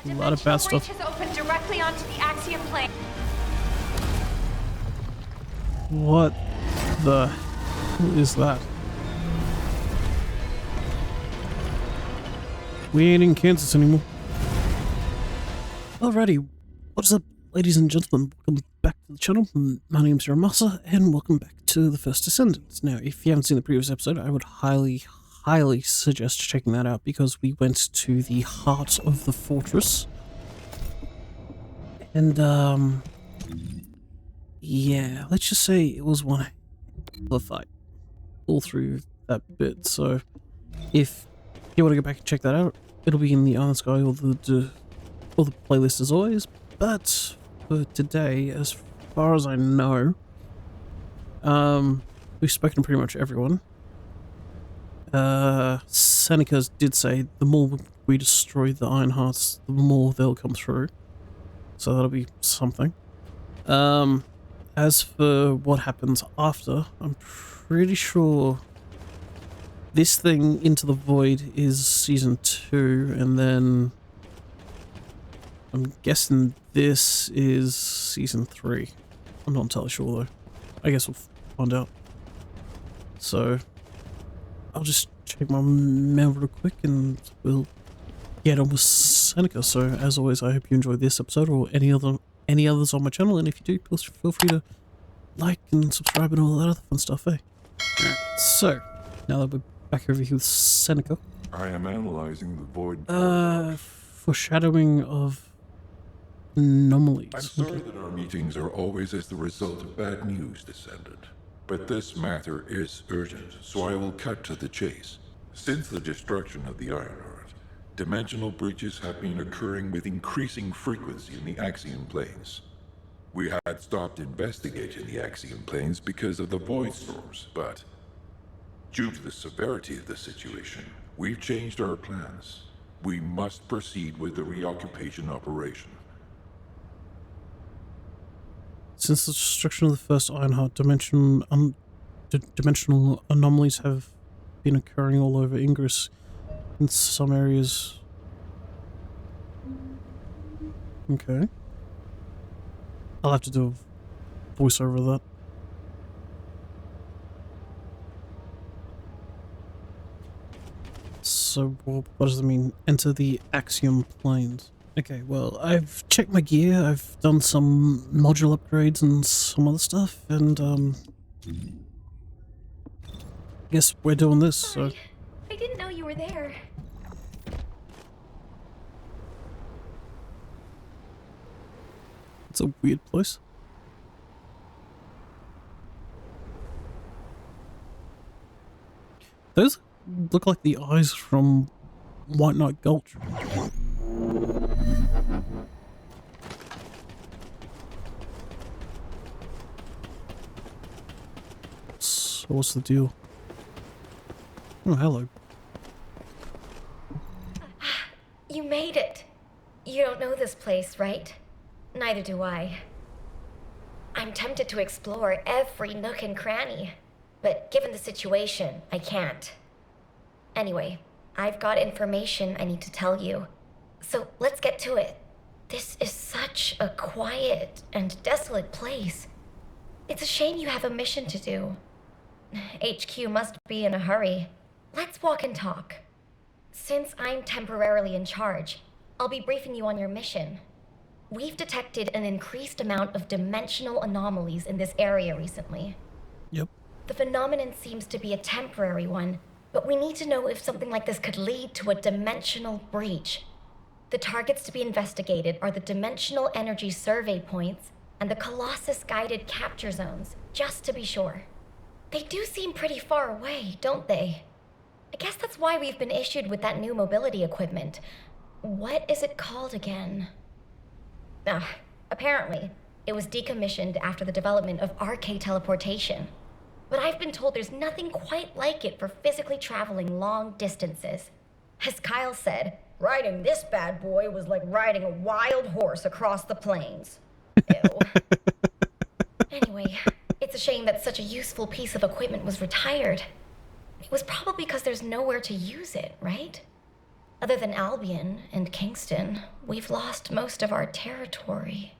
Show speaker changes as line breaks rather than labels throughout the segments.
A lot of bad stuff.
Has opened directly onto the Axion Plains.
What the hell is that? We ain't in Kansas anymore. Alrighty, what is up, ladies and gentlemen? Welcome back to the channel. My name's Ramasa, and welcome back to the First Descendant. Now, if you haven't seen the previous episode, I would highly suggest checking that out, because we went to the heart of the fortress. And, yeah, let's just say it was one hell of a fight all through that bit. So, if you want to go back and check that out, it'll be in the Iron Sky or the playlist as always. But for today, as far as I know, we've spoken to pretty much everyone. Seneca did say the more we destroy the Iron Hearts, the more they'll come through. So that'll be something. As for what happens after, I'm pretty sure this thing, Into the Void, is Season 2, and then I'm guessing this is Season 3. I'm not entirely sure though. I guess we'll find out. So, I'll just check my mail real quick and we'll get on with Seneca. So, as always, I hope you enjoyed this episode or any others on my channel, and if you do, please feel free to like and subscribe and all that other fun stuff, eh? So, now that we're back over here with Seneca.
I am analyzing the void.
Foreshadowing of anomalies.
I'm sorry that our meetings are always as the result of bad news, Descendant. But this matter is urgent, so I will cut to the chase. Since the destruction of the Ironheart, dimensional breaches have been occurring with increasing frequency in the Axion Plains. We had stopped investigating the Axion Plains because of the void storms, but due to the severity of the situation, we've changed our plans. We must proceed with the reoccupation operation.
Since the destruction of the first Ironheart, dimensional anomalies have been occurring all over Ingress. In some areas. Okay. I'll have to do a voiceover of that. So, what does it mean? Enter the Axion Plains. Okay, well, I've checked my gear, I've done some module upgrades and some other stuff, and, I guess we're doing this, so...
I didn't know you were there.
It's a weird place. Those look like the eyes from White Knight Gulch. So what's the deal? Oh, hello.
You made it. You don't know this place, right? Neither do I. I'm tempted to explore every nook and cranny, but given the situation, I can't. Anyway, I've got information I need to tell you. So let's get to it. This is such a quiet and desolate place. It's a shame you have a mission to do. HQ must be in a hurry. Let's walk and talk. Since I'm temporarily in charge, I'll be briefing you on your mission. We've detected an increased amount of dimensional anomalies in this area recently.
Yep.
The phenomenon seems to be a temporary one, but we need to know if something like this could lead to a dimensional breach. The targets to be investigated are the dimensional energy survey points and the Colossus guided capture zones, just to be sure. They do seem pretty far away, don't they? I guess that's why we've been issued with that new mobility equipment. What is it called again? Apparently, it was decommissioned after the development of RK teleportation. But I've been told there's nothing quite like it for physically traveling long distances. As Kyle said, riding this bad boy was like riding a wild horse across the plains. Ew. Anyway, it's a shame that such a useful piece of equipment was retired. It was probably because there's nowhere to use it, right? Other than Albion and Kingston, we've lost most of our territory.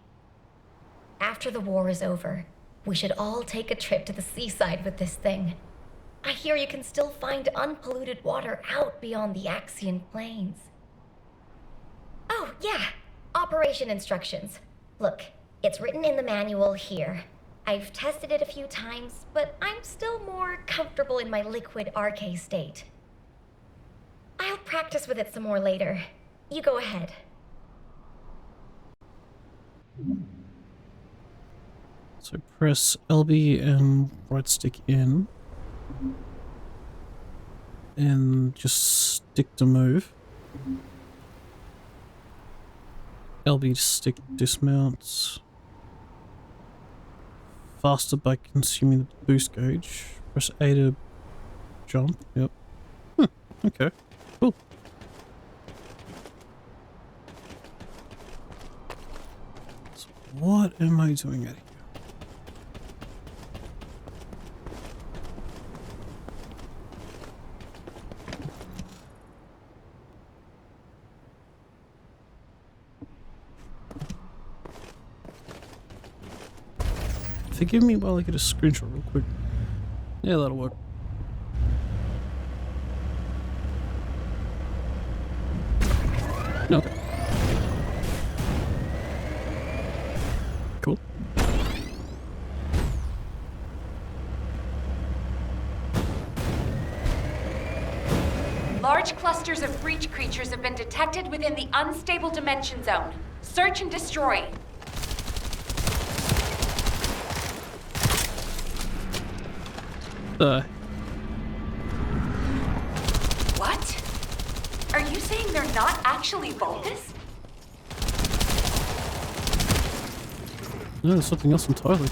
After the war is over, we should all take a trip to the seaside with this thing. I hear you can still find unpolluted water out beyond the Axion Plains. Oh, yeah. Operation instructions. Look, it's written in the manual here. I've tested it a few times, but I'm still more comfortable in my liquid RK state. I'll practice with it some more later. You go ahead.
So press LB and right stick in. And just stick to move. LB to stick dismounts. Faster by consuming the boost gauge. Press A to jump. Yep. Okay. Cool. So what am I doing out here? Forgive me while I get a screenshot real quick. Yeah, that'll work. No. Cool.
Large clusters of breach creatures have been detected within the unstable dimension zone. Search and destroy. What? Are you saying they're not actually Vulgus?
No, it's something else entirely.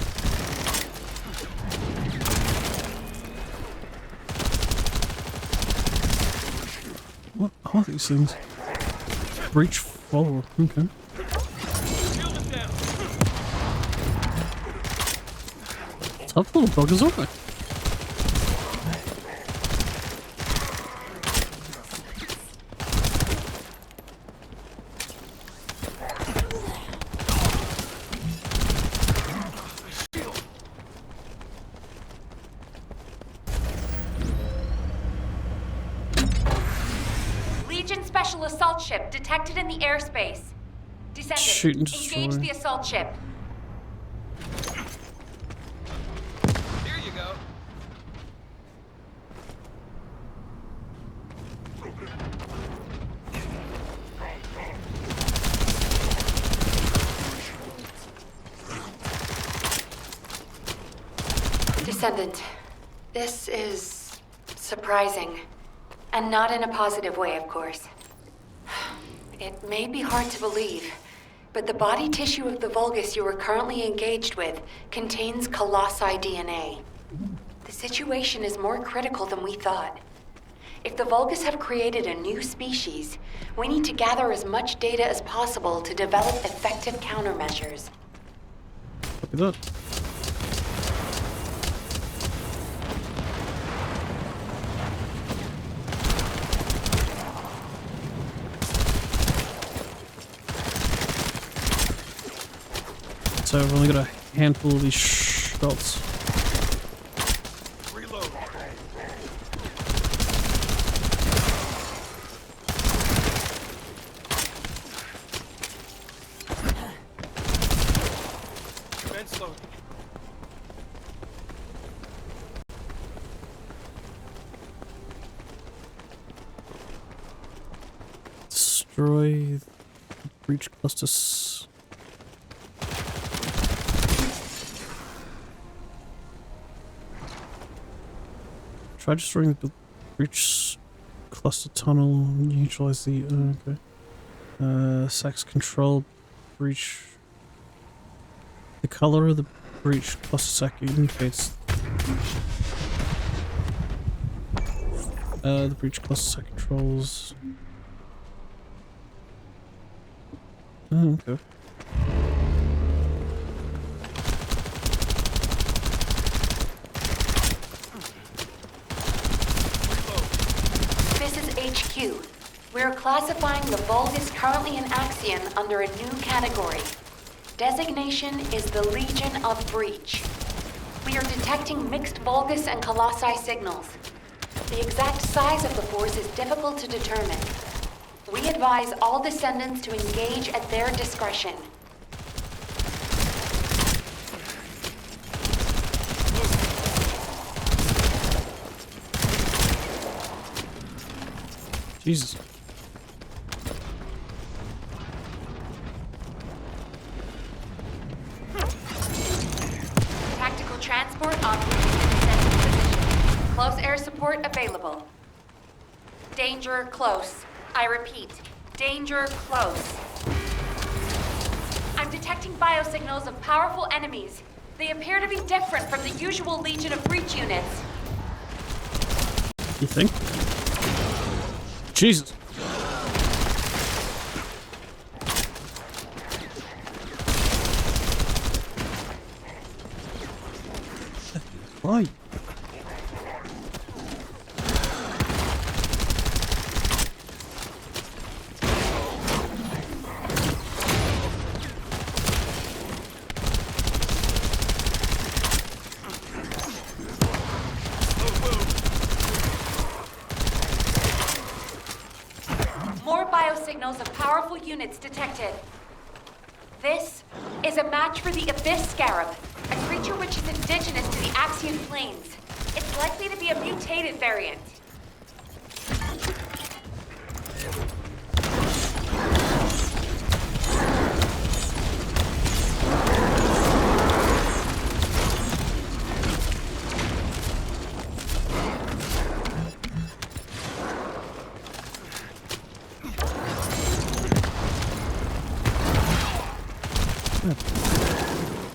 What are these things? Breach follower. Okay. Tough little buggers, aren't they?
Special assault ship detected in the airspace. Descendant,
Shoot and destroy.
engage the assault ship.
Here you go.
Descendant, this is surprising. And not in a positive way, of course. It may be hard to believe, but the body tissue of the Vulgus you are currently engaged with contains Colossi DNA. The situation is more critical than we thought. If the Vulgus have created a new species, we need to gather as much data as possible to develop effective countermeasures.
Copy that. So I've only got a handful of these shots.
Reload. Commence loading.
Destroy the breach clusters. Try destroying the breach cluster tunnel, neutralize the okay. Sax control breach. The color of the breach cluster sac indicates the breach cluster sac controls. Oh, okay.
This is HQ. We're classifying the Vulgus currently in Axion under a new category. Designation is the Legion of Breach. We are detecting mixed Vulgus and Colossi signals. The exact size of the force is difficult to determine. We advise all Descendants to engage at their discretion.
Jesus.
Tactical transport en route to Descendant position. Close air support available. Danger close. I repeat, danger close. I'm detecting biosignals of powerful enemies. They appear to be different from the usual Legion of Breach units.
You think? Jesus. Why?
More biosignals of powerful units detected. This is a match for the Abyss Scarab, a creature which is indigenous to the Axion Plains. It's likely to be a mutated variant.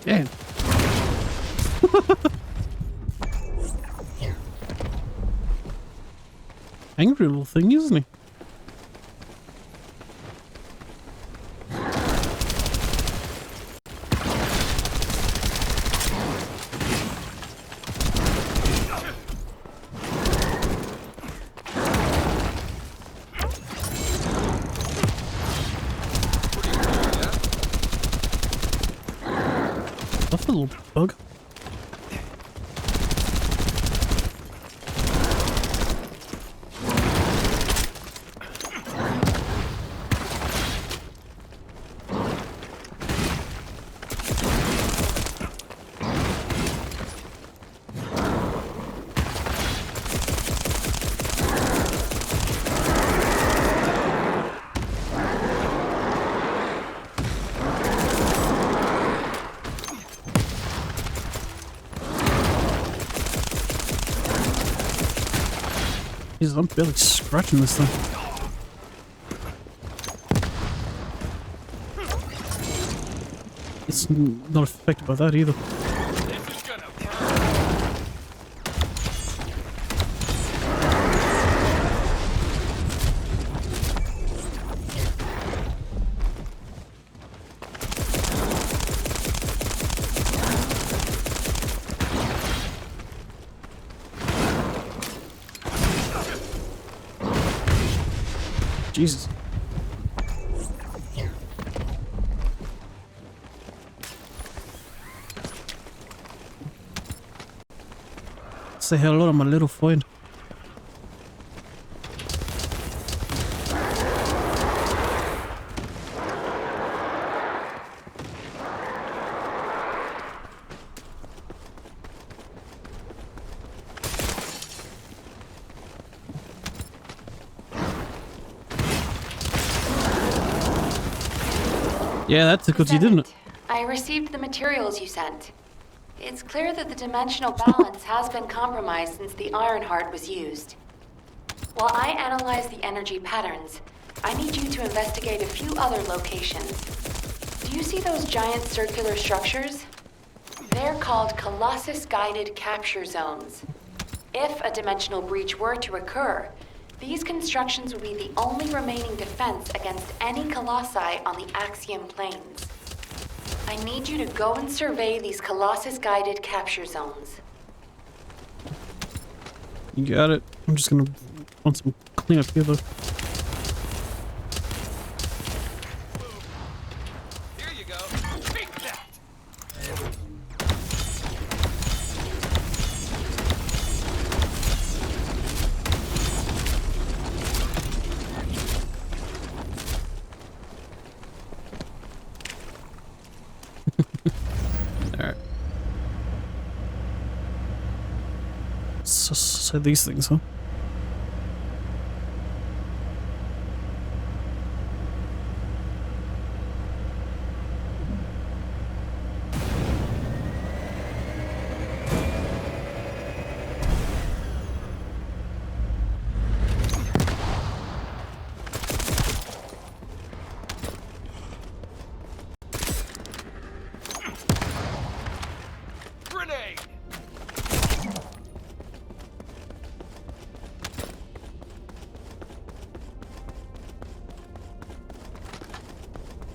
Damn. Angry little thing, isn't he? That's a little bug. Jesus, I'm barely scratching this thing. It's not affected by that either.
This is gonna burn.
Jesus. Say hello to my little friend. Yeah, that tickled you, didn't it?
I received the materials you sent. It's clear that the dimensional balance has been compromised since the Ironheart was used. While I analyze the energy patterns, I need you to investigate a few other locations. Do you see those giant circular structures? They're called Colossus guided capture zones. If a dimensional breach were to occur, these constructions would be the only remaining defense against any Colossi on the Axion Plains. I need you to go and survey these Colossus-guided capture zones.
You got it. I'm just gonna want some cleanup here though.
go. Take that!
Alright. So these things, huh?
Grenade!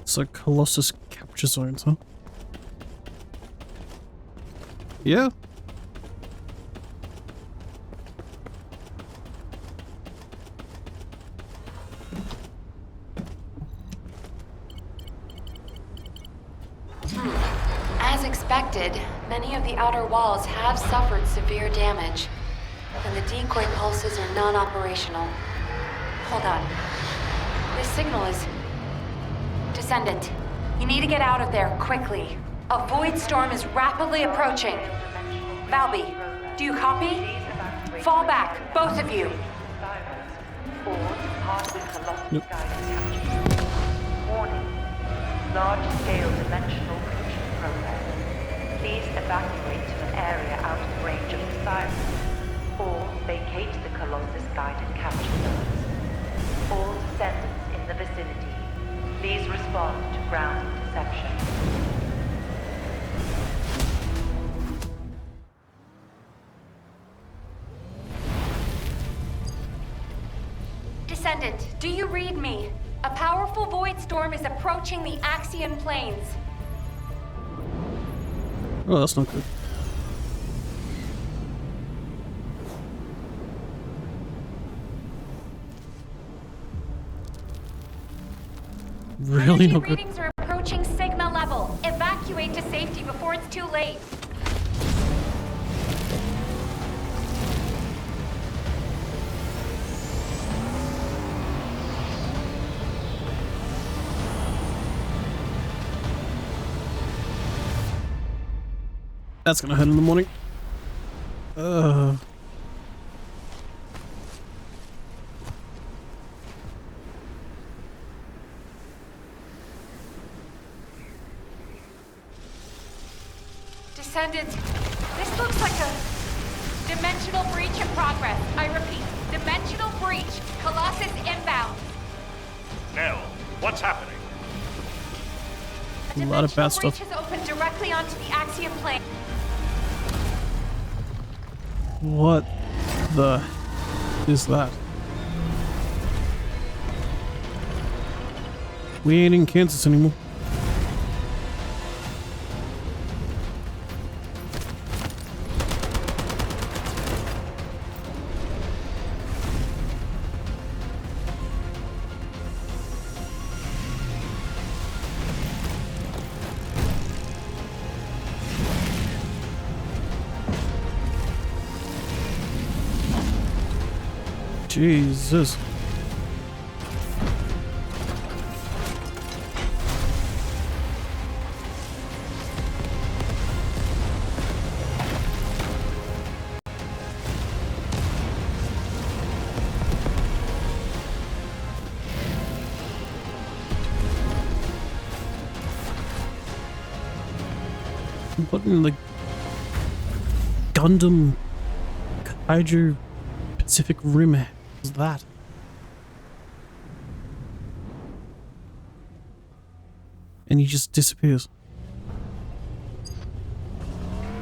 So Colossus capture zones, huh? Yeah.
As expected, many of the outer walls have suffered severe damage, and the decoy pulses are non-operational. Hold on. This signal is... Descendant, you need to get out of there quickly. A void storm is rapidly approaching. Valby, do you copy? Fall back, both of you.
Nope.
Warning. Large-scale dimensional breach in progress. Please evacuate to an area out of range of the Sirens, or vacate the Colossus guided capture zones. All descendants in the vicinity, please respond to ground interception.
Descendant, do you read me? A powerful void storm is approaching the Axion Plains.
Oh, that's not good. Really
Energy
not good.
readings are approaching Sigma level. Evacuate to safety before it's too late.
That's gonna hurt in the morning.
Descendant, this looks like a dimensional breach in progress. I repeat, dimensional breach. Colossus inbound.
Nell, what's happening?
A
A lot of bad
dimensional
stuff.
breach has opened directly onto the Axion Plains.
What the is that? We ain't in Kansas anymore. Jesus. What in the Gundam Kaiju Pacific Rim is that? And he just disappears.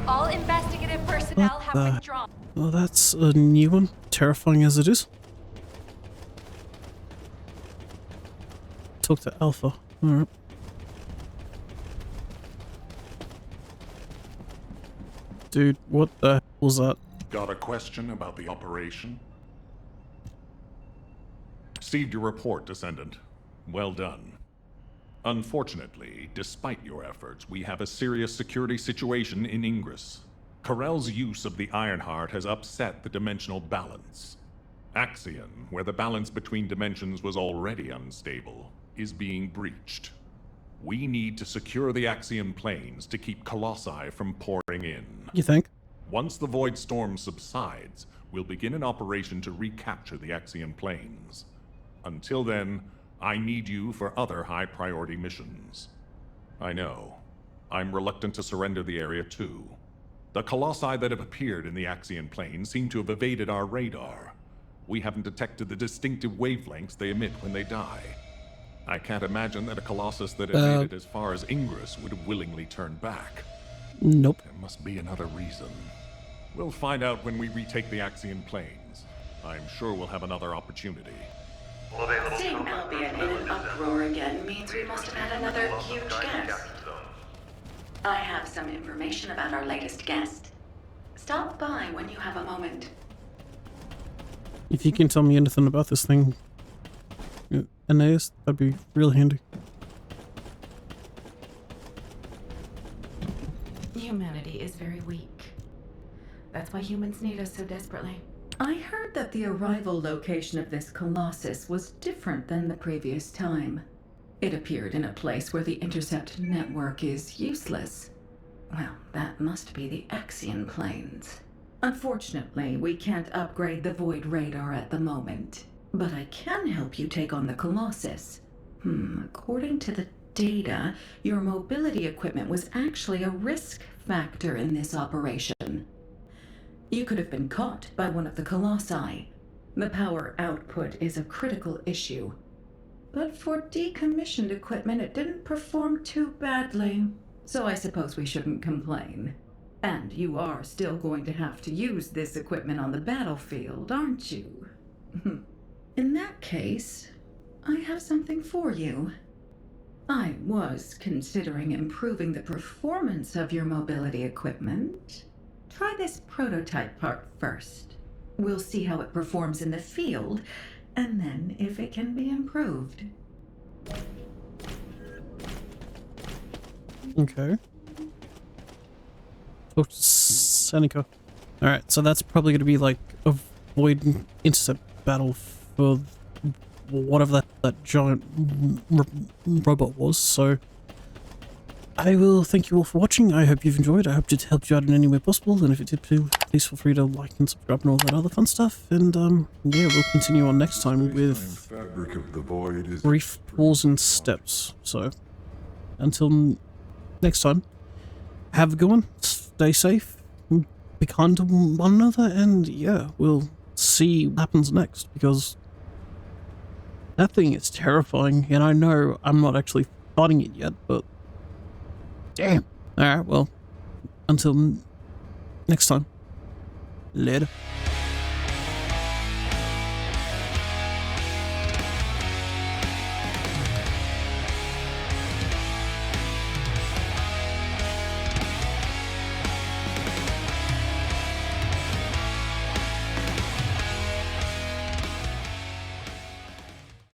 All investigative personnel
What
have
the-
withdrawn.
Well, that's a new one, terrifying as it is. Talk to Alpha. Alright. Dude, what the hell was that?
Got a question about the operation? Received your report, Descendant. Well done. Unfortunately, despite your efforts, we have a serious security situation in Ingress. Corell's use of the Ironheart has upset the dimensional balance. Axion, where the balance between dimensions was already unstable, is being breached. We need to secure the Axion Plains to keep Colossi from pouring in.
You think?
Once the Void Storm subsides, we'll begin an operation to recapture the Axion Plains. Until then, I need you for other high-priority missions. I know. I'm reluctant to surrender the area too. The Colossi that have appeared in the Axion Plains seem to have evaded our radar. We haven't detected the distinctive wavelengths they emit when they die. I can't imagine that a Colossus that had made it as far as Ingress would have willingly turned back.
Nope.
There must be another reason. We'll find out when we retake the Axion Plains. I'm sure we'll have another opportunity.
Seeing Albion in an uproar again means we must have had another huge guest. I have some information about our latest guest. Stop by when you have a moment.
If you can tell me anything about this thing, Aeneas, that'd be real handy.
Humanity is very weak. That's why humans need us so desperately.
I heard that the arrival location of this Colossus was different than the previous time. It appeared in a place where the intercept network is useless. Well, that must be the Axion Plains. Unfortunately, we can't upgrade the Void Radar at the moment. But I can help you take on the Colossus. According to the data, your mobility equipment was actually a risk factor in this operation. You could have been caught by one of the Colossi. The power output is a critical issue. But for decommissioned equipment, it didn't perform too badly. So I suppose we shouldn't complain. And you are still going to have to use this equipment on the battlefield, aren't you? In that case, I have something for you. I was considering improving the performance of your mobility equipment. Try this prototype part first. We'll see how it performs in the field, and then if it can be improved.
Okay. Talk to Seneca. Alright, so that's probably going to be like a void intercept battle for whatever that giant robot was, so I will thank you all for watching. I hope you've enjoyed. I hope it helped you out in any way possible, and if it did, please feel free to like and subscribe and all that other fun stuff, and yeah, we'll continue on next time with
Fabric of the Void is
brief pause and steps. So until next time, have a good one, stay safe, be kind to one another, and yeah, we'll see what happens next, because that thing is terrifying, and I know I'm not actually fighting it yet, but damn. Alright, well, until next time, later.